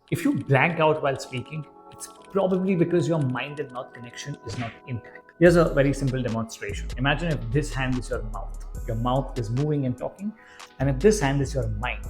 If you blank out while speaking, it's probably because your mind and mouth connection is not intact. Here's a very simple demonstration. Imagine if this hand is your mouth. Your mouth is moving and talking, and if this hand is your mind.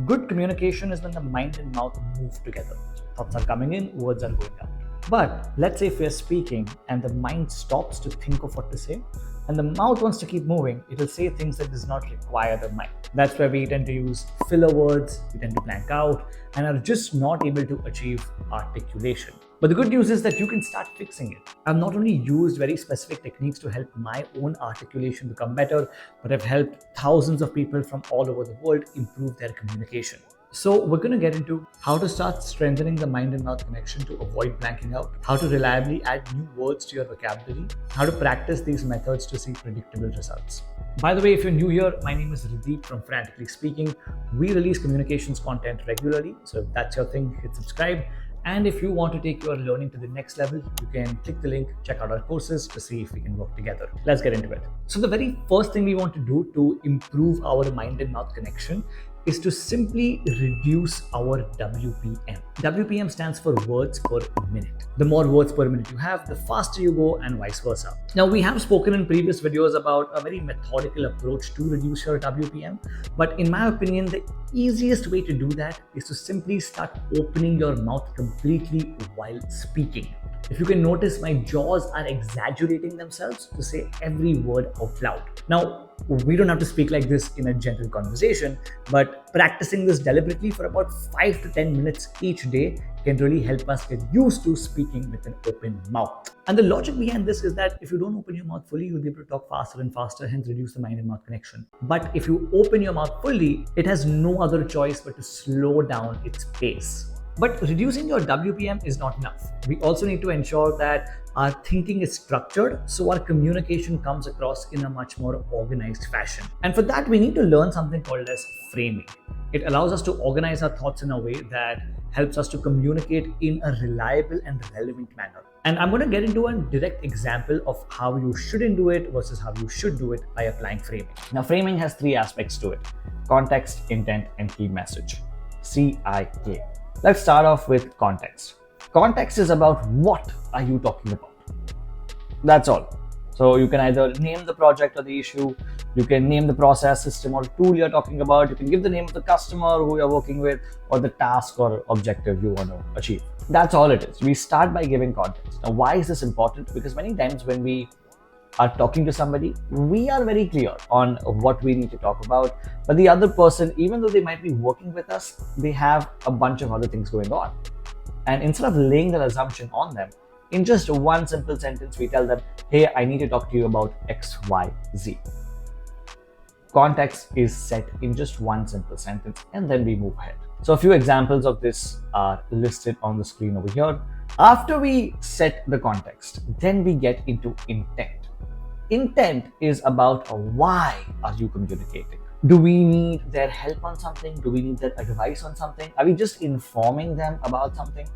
Good communication is when the mind and mouth move together. Thoughts are coming in, words are going out. But let's say if we're speaking and the mind stops to think of what to say, and the mouth wants to keep moving, it will say things that does not require the mind. That's where we tend to use filler words, we tend to blank out, and are just not able to achieve articulation. But the good news is that you can start fixing it. I've not only used very specific techniques to help my own articulation become better, but I've helped thousands of people from all over the world improve their communication. So we're going to get into how to start strengthening the mind and mouth connection to avoid blanking out, how to reliably add new words to your vocabulary, how to practice these methods to see predictable results. By the way, if you're new here, my name is Rideep from Frantically Speaking. We release communications content regularly, so if that's your thing, hit subscribe. And if you want to take your learning to the next level, you can click the link, check out our courses to see if we can work together. Let's get into it. So the very first thing we want to do to improve our mind and mouth connection is to simply reduce our WPM. WPM stands for words per minute. The more words per minute you have, the faster you go, and vice versa. Now, we have spoken in previous videos about a very methodical approach to reduce your WPM, but in my opinion, the easiest way to do that is to simply start opening your mouth completely while speaking. If you can notice, my jaws are exaggerating themselves to say every word out loud. Now, we don't have to speak like this in a gentle conversation, but practicing this deliberately for about 5 to 10 minutes each day can really help us get used to speaking with an open mouth. And the logic behind this is that if you don't open your mouth fully, you'll be able to talk faster and faster, hence reduce the mind and mouth connection. But if you open your mouth fully, it has no other choice but to slow down its pace. But reducing your WPM is not enough. We also need to ensure that our thinking is structured so our communication comes across in a much more organized fashion. And for that, we need to learn something called as framing. It allows us to organize our thoughts in a way that helps us to communicate in a reliable and relevant manner. And I'm going to get into a direct example of how you shouldn't do it versus how you should do it by applying framing. Now, framing has three aspects to it: context, intent, and key message. CIK. Let's start off with context. Context is about what are you talking about. That's all. So you can either name the project or the issue, you can name the process, system, or tool you're talking about, you can give the name of the customer who you're working with, or the task or objective you want to achieve. That's all it is. We start by giving context. Now, why is this important? Because many times when we are talking to somebody, we are very clear on what we need to talk about, but the other person, even though they might be working with us, they have a bunch of other things going on. And instead of laying that assumption on them, in just one simple sentence, we tell them, hey, I need to talk to you about XYZ. Context is set in just one simple sentence, and then we move ahead. So a few examples of this are listed on the screen over here. After we set the context, then we get into intent. Intent is about why are you communicating? Do we need their help on something? Do we need their advice on something? Are we just informing them about something?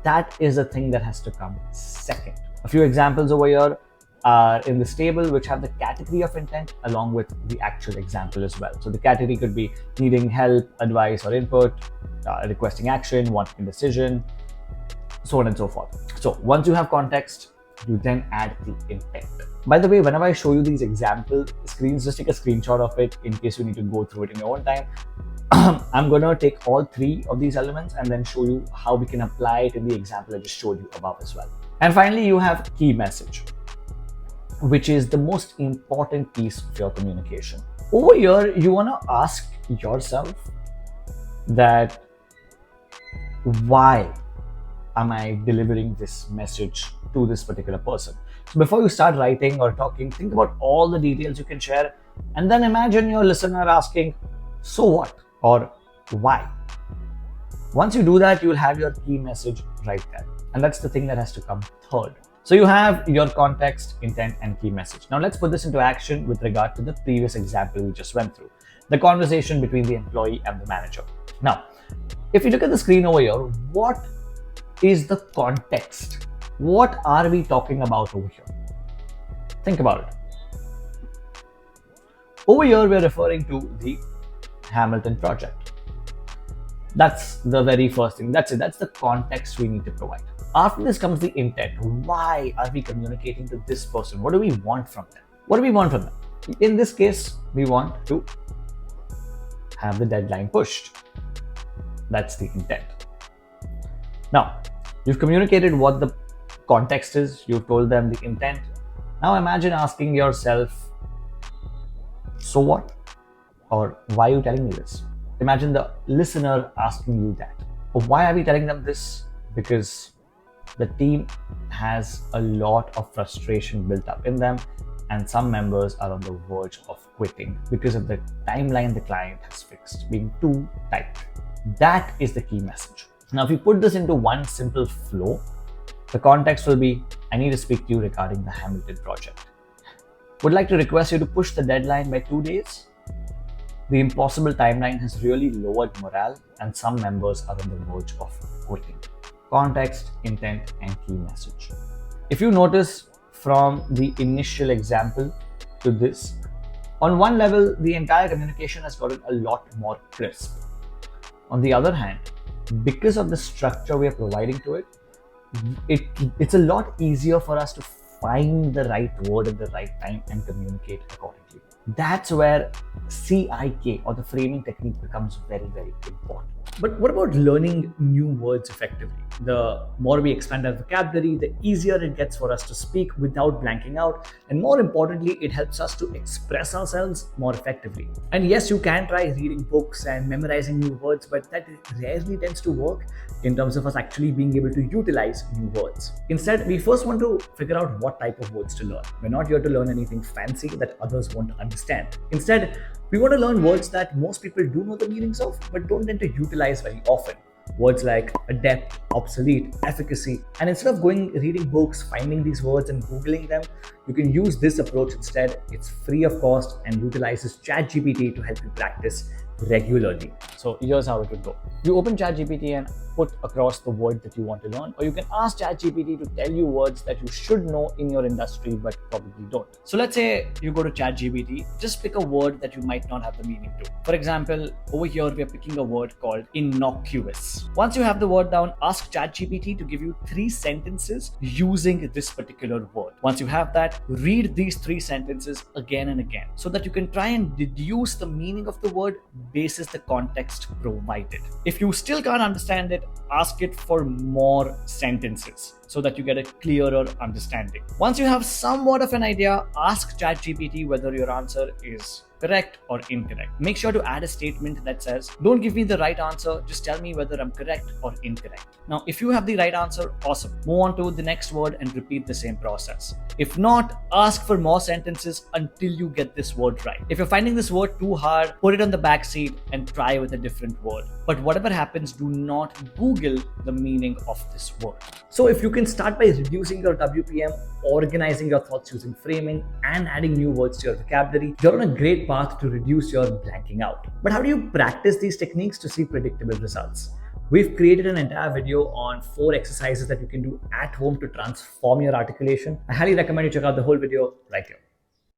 That is a thing that has to come second. A few examples over here are in this table, which have the category of intent along with the actual example as well. So the category could be needing help, advice, or input, requesting action, wanting a decision, so on and so forth. So once you have context, you then add the intent. By the way, whenever I show you these example screens, just take a screenshot of it in case you need to go through it in your own time. I'm going to take all three of these elements and then show you how we can apply it in the example I just showed you above as well. And finally, you have key message, which is the most important piece of your communication. Over here, you want to ask yourself that why am I delivering this message to this particular person? So before you start writing or talking, think about all the details you can share, and then imagine your listener asking, so what? Or why? Once you do that, you'll have your key message right there. And that's the thing that has to come third. So you have your context, intent, and key message. Now let's put this into action with regard to the previous example we just went through, the conversation between the employee and the manager. Now, if you look at the screen over here, what is the context? What are we talking about over here? Think about it. Over here, we're referring to the Hamilton project. That's the very first thing. That's it. That's the context we need to provide. After this comes the intent. Why are we communicating to this person? What do we want from them? What do we want from them? In this case, we want to have the deadline pushed. That's the intent. Now, you've communicated what the context is, you've told them the intent. Now imagine asking yourself, so what? Or why are you telling me this? Imagine the listener asking you that. Or why are we telling them this? Because the team has a lot of frustration built up in them, and some members are on the verge of quitting because of the timeline the client has fixed being too tight. That is the key message. Now, if you put this into one simple flow, the context will be, I need to speak to you regarding the Hamilton project. Would like to request you to push the deadline by 2 days. The impossible timeline has really lowered morale, and some members are on the verge of quitting. Context, intent, and key message. If you notice from the initial example to this, on one level, the entire communication has gotten a lot more crisp. On the other hand, because of the structure we are providing to it, it's a lot easier for us to find the right word at the right time and communicate accordingly. That's where CIK, or the framing technique, becomes very, very important. But what about learning new words effectively? The more we expand our vocabulary, the easier it gets for us to speak without blanking out. And more importantly, it helps us to express ourselves more effectively. And yes, you can try reading books and memorizing new words, but that rarely tends to work in terms of us actually being able to utilize new words. Instead, we first want to figure out what type of words to learn. We're not here to learn anything fancy that others won't understand. Instead, we want to learn words that most people do know the meanings of, but don't tend to utilize very often. Words like adept, obsolete, efficacy. And instead of reading books, finding these words and Googling them, you can use this approach instead. It's free of cost and utilizes ChatGPT to help you practice regularly. So here's how it would go. You open ChatGPT and put across the word that you want to learn, or you can ask ChatGPT to tell you words that you should know in your industry but probably don't. So let's say you go to ChatGPT, just pick a word that you might not have the meaning to. For example, over here we are picking a word called innocuous. Once you have the word down, ask ChatGPT to give you 3 sentences using this particular word. Once you have that, read these 3 sentences again and again so that you can try and deduce the meaning of the word basis the context provided. If you still can't understand it, ask it for more sentences so that you get a clearer understanding. Once you have somewhat of an idea, ask ChatGPT whether your answer is correct or incorrect. Make sure to add a statement that says, don't give me the right answer, just tell me whether I'm correct or incorrect. Now, if you have the right answer, awesome. Move on to the next word and repeat the same process. If not, ask for more sentences until you get this word right. If you're finding this word too hard, put it on the back seat and try with a different word. But whatever happens, do not Google the meaning of this word. So if you can start by reducing your WPM, organizing your thoughts using framing, and adding new words to your vocabulary, you're on a great path to reduce your blanking out. But how do you practice these techniques to see predictable results? We've created an entire video on 4 exercises that you can do at home to transform your articulation. I highly recommend you check out the whole video right here.